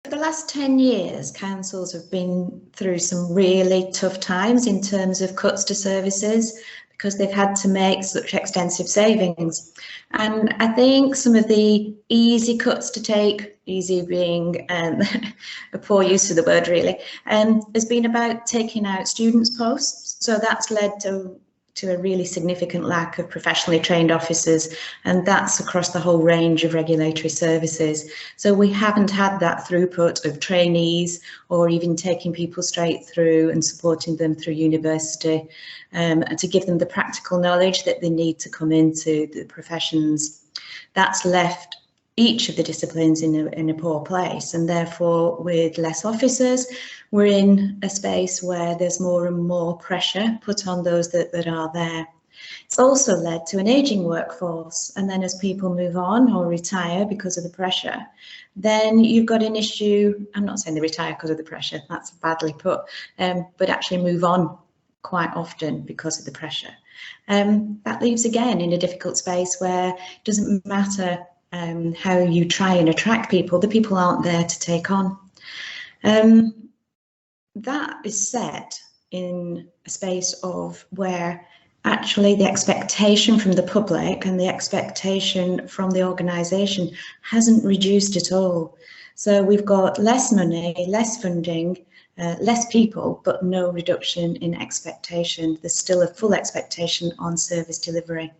For the last 10 years, councils have been through some really tough times in terms of cuts to services because they've had to make such extensive savings. And I think some of the easy cuts to take, easy being a poor use of the word really, has been about taking out students' posts. So that's led to a really significant lack of professionally trained officers, and that's across the whole range of regulatory services. So we haven't had that throughput of trainees or even taking people straight through and supporting them through university to give them the practical knowledge that they need to come into the professions. That's left each of the disciplines in a poor place, and therefore with less officers we're in a space where there's more and more pressure put on those that are there. It's also led to an ageing workforce, and then as people move on or retire because of the pressure, then you've got an issue. I'm not saying they retire because of the pressure, that's badly put, but actually move on quite often because of the pressure. That leaves again in a difficult space where it doesn't matter how you try and attract people, the people aren't there to take on. That is set in a space of where actually the expectation from the public and the expectation from the organisation hasn't reduced at all. So we've got less money, less funding, less people, but no reduction in expectation. There's still a full expectation on service delivery.